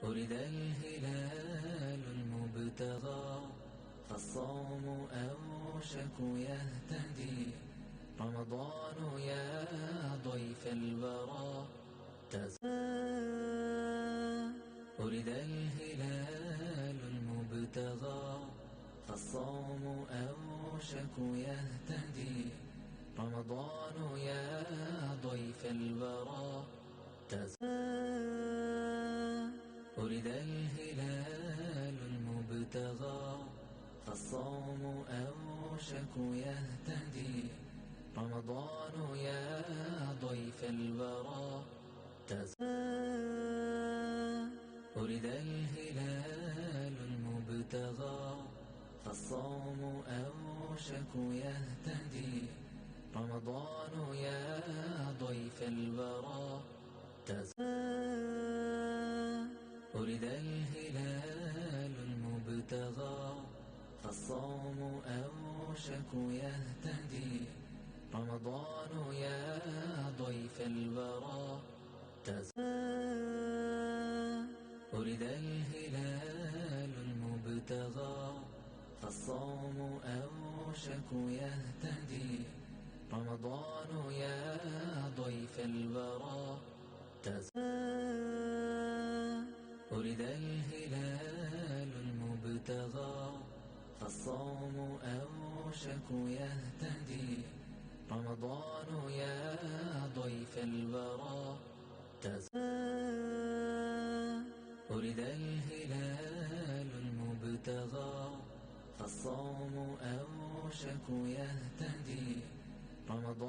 ولد الهلال المبتغى فالصوم أوشك يهتدي. رمضان يا ضيف الورى ولد الهلال المبتغى فالصوم أوشك يهتدي. رمضان يا ضيف الورى ولد الهلال المبتغى فالصوم أوشك يهتدي. رمضان يا ضيف الورى ولد الهلال المبتغى فالصوم أوشك يهتدي. رمضان يا ضيف الورى ولد الهلال المبتغى فالصوم أوشك يهتدي. رمضان يا ضيف الورى ولد الهلال المبتغى فالصوم أوشك يهتدي. رمضان يا ضيف الورى ولد الهلال المبتغى فالصوم أوشك يهتدي. رمضان يا ضيف الورى ولد الهلال المبتغى فالصوم أوشك يهتدي. رمضان